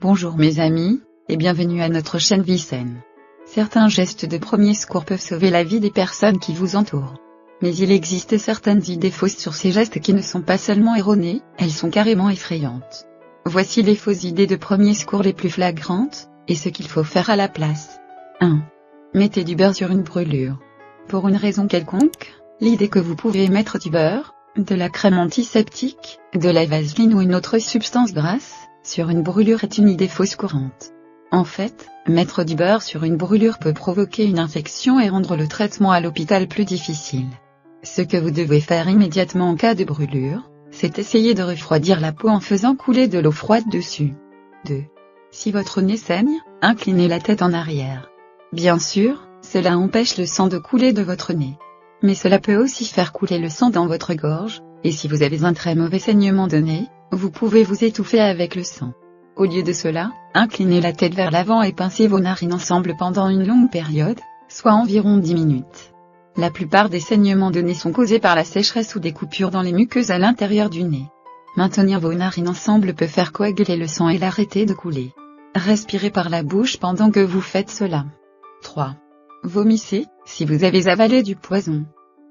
Bonjour mes amis, et bienvenue à notre chaîne Vie Saine. Certains gestes de premier secours peuvent sauver la vie des personnes qui vous entourent. Mais il existe certaines idées fausses sur ces gestes qui ne sont pas seulement erronées, elles sont carrément effrayantes. Voici les fausses idées de premier secours les plus flagrantes, et ce qu'il faut faire à la place. 1. Mettez du beurre sur une brûlure. Pour une raison quelconque, l'idée que vous pouvez mettre du beurre, de la crème antiseptique, de la vaseline ou une autre substance grasse, sur une brûlure est une idée fausse courante. En fait, mettre du beurre sur une brûlure peut provoquer une infection et rendre le traitement à l'hôpital plus difficile. Ce que vous devez faire immédiatement en cas de brûlure, c'est essayer de refroidir la peau en faisant couler de l'eau froide dessus. 2. Si votre nez saigne, inclinez la tête en arrière. Bien sûr, cela empêche le sang de couler de votre nez. Mais cela peut aussi faire couler le sang dans votre gorge, et si vous avez un très mauvais saignement de nez, vous pouvez vous étouffer avec le sang. Au lieu de cela, inclinez la tête vers l'avant et pincez vos narines ensemble pendant une longue période, soit environ 10 minutes. La plupart des saignements de nez sont causés par la sécheresse ou des coupures dans les muqueuses à l'intérieur du nez. Maintenir vos narines ensemble peut faire coaguler le sang et l'arrêter de couler. Respirez par la bouche pendant que vous faites cela. 3. Vomissez, si vous avez avalé du poison.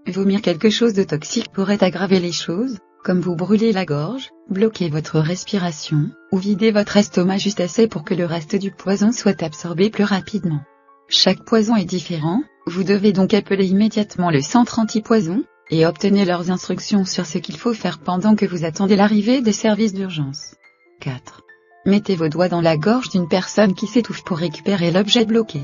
Vomir quelque chose de toxique pourrait aggraver les choses, comme vous brûler la gorge, bloquer votre respiration, ou vider votre estomac juste assez pour que le reste du poison soit absorbé plus rapidement. Chaque poison est différent, vous devez donc appeler immédiatement le centre anti-poison, et obtenir leurs instructions sur ce qu'il faut faire pendant que vous attendez l'arrivée des services d'urgence. 4. Mettez vos doigts dans la gorge d'une personne qui s'étouffe pour récupérer l'objet bloqué.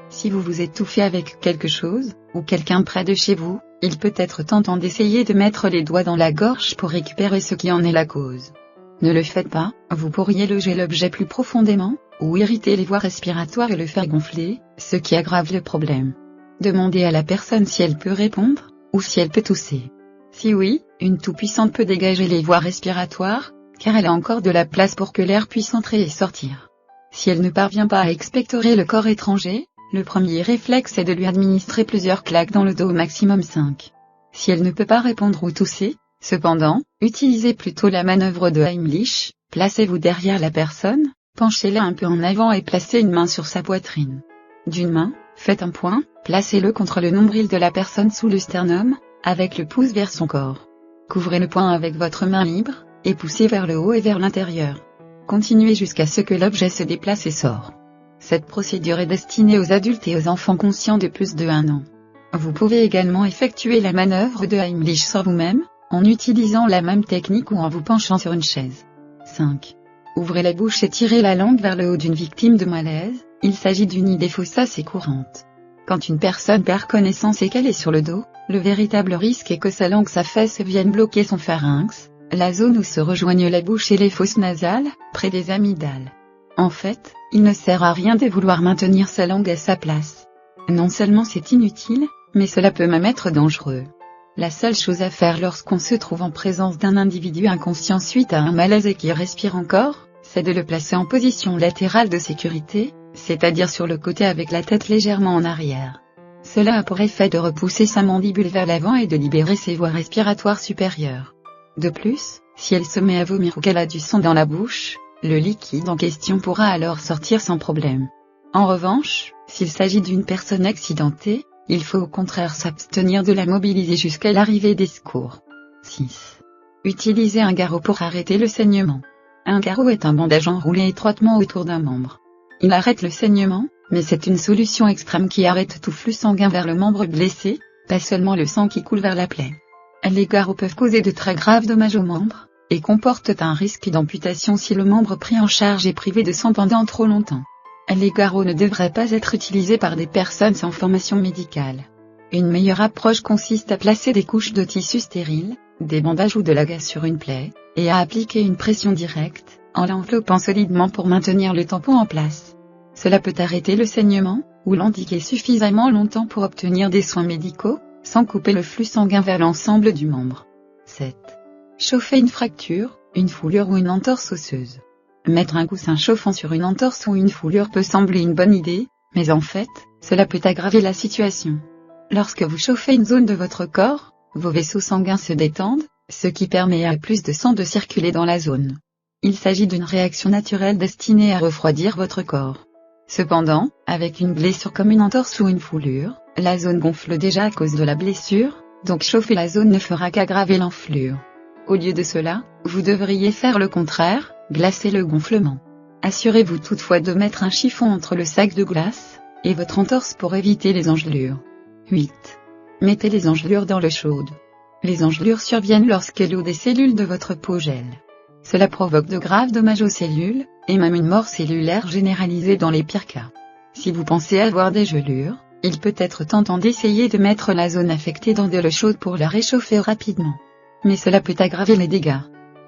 Si vous vous étouffez avec quelque chose, ou quelqu'un près de chez vous, il peut être tentant d'essayer de mettre les doigts dans la gorge pour récupérer ce qui en est la cause. Ne le faites pas, vous pourriez loger l'objet plus profondément, ou irriter les voies respiratoires et le faire gonfler, ce qui aggrave le problème. Demandez à la personne si elle peut répondre, ou si elle peut tousser. Si oui, une toux puissante peut dégager les voies respiratoires, car elle a encore de la place pour que l'air puisse entrer et sortir. Si elle ne parvient pas à expectorer le corps étranger, le premier réflexe est de lui administrer plusieurs claques dans le dos, au maximum 5. Si elle ne peut pas répondre ou tousser, cependant, utilisez plutôt la manœuvre de Heimlich, placez-vous derrière la personne, penchez-la un peu en avant et placez une main sur sa poitrine. D'une main, faites un point, placez-le contre le nombril de la personne sous le sternum, avec le pouce vers son corps. Couvrez le point avec votre main libre, et poussez vers le haut et vers l'intérieur. Continuez jusqu'à ce que l'objet se déplace et sort. Cette procédure est destinée aux adultes et aux enfants conscients de plus de 1 an. Vous pouvez également effectuer la manœuvre de Heimlich sur vous-même, en utilisant la même technique ou en vous penchant sur une chaise. 5. Ouvrez la bouche et tirez la langue vers le haut d'une victime de malaise, il s'agit d'une idée fausse assez courante. Quand une personne perd connaissance et qu'elle est sur le dos, le véritable risque est que sa langue s'affaisse et vienne bloquer son pharynx, la zone où se rejoignent la bouche et les fosses nasales, près des amygdales. En fait, il ne sert à rien de vouloir maintenir sa langue à sa place. Non seulement c'est inutile, mais cela peut même être dangereux. La seule chose à faire lorsqu'on se trouve en présence d'un individu inconscient suite à un malaise et qui respire encore, c'est de le placer en position latérale de sécurité, c'est-à-dire sur le côté avec la tête légèrement en arrière. Cela a pour effet de repousser sa mandibule vers l'avant et de libérer ses voies respiratoires supérieures. De plus, si elle se met à vomir ou qu'elle a du sang dans la bouche, le liquide en question pourra alors sortir sans problème. En revanche, s'il s'agit d'une personne accidentée, il faut au contraire s'abstenir de la mobiliser jusqu'à l'arrivée des secours. 6. Utilisez un garrot pour arrêter le saignement. Un garrot est un bandage enroulé étroitement autour d'un membre. Il arrête le saignement, mais c'est une solution extrême qui arrête tout flux sanguin vers le membre blessé, pas seulement le sang qui coule vers la plaie. Les garrots peuvent causer de très graves dommages au membre, et comportent un risque d'amputation si le membre pris en charge est privé de sang pendant trop longtemps. Les garrots ne devraient pas être utilisés par des personnes sans formation médicale. Une meilleure approche consiste à placer des couches de tissu stérile, des bandages ou de la gaze sur une plaie, et à appliquer une pression directe, en l'enveloppant solidement pour maintenir le tampon en place. Cela peut arrêter le saignement, ou l'endiguer suffisamment longtemps pour obtenir des soins médicaux, sans couper le flux sanguin vers l'ensemble du membre. 7. Chauffer une fracture, une foulure ou une entorse osseuse. Mettre un coussin chauffant sur une entorse ou une foulure peut sembler une bonne idée, mais en fait, cela peut aggraver la situation. Lorsque vous chauffez une zone de votre corps, vos vaisseaux sanguins se détendent, ce qui permet à plus de sang de circuler dans la zone. Il s'agit d'une réaction naturelle destinée à refroidir votre corps. Cependant, avec une blessure comme une entorse ou une foulure, la zone gonfle déjà à cause de la blessure, donc chauffer la zone ne fera qu'aggraver l'enflure. Au lieu de cela, vous devriez faire le contraire, glacer le gonflement. Assurez-vous toutefois de mettre un chiffon entre le sac de glace et votre entorse pour éviter les engelures. 8. Mettez les engelures dans l'eau chaude. Les engelures surviennent lorsque l'eau des cellules de votre peau gèle. Cela provoque de graves dommages aux cellules, et même une mort cellulaire généralisée dans les pires cas. Si vous pensez avoir des gelures, il peut être tentant d'essayer de mettre la zone affectée dans de l'eau chaude pour la réchauffer rapidement. Mais cela peut aggraver les dégâts.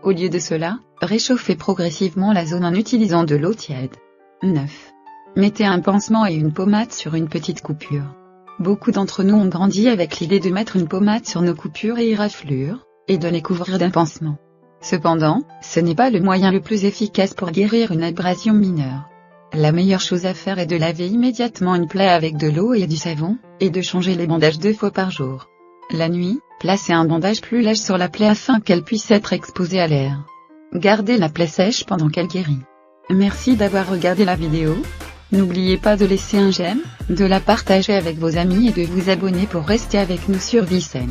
Au lieu de cela, réchauffez progressivement la zone en utilisant de l'eau tiède. 9. Mettez un pansement et une pommade sur une petite coupure. Beaucoup d'entre nous ont grandi avec l'idée de mettre une pommade sur nos coupures et éraflures, et de les couvrir d'un pansement. Cependant, ce n'est pas le moyen le plus efficace pour guérir une abrasion mineure. La meilleure chose à faire est de laver immédiatement une plaie avec de l'eau et du savon, et de changer les bandages 2 fois par jour. La nuit, placez un bandage plus léger sur la plaie afin qu'elle puisse être exposée à l'air. Gardez la plaie sèche pendant qu'elle guérit. Merci d'avoir regardé la vidéo. N'oubliez pas de laisser un j'aime, de la partager avec vos amis et de vous abonner pour rester avec nous sur VSEN.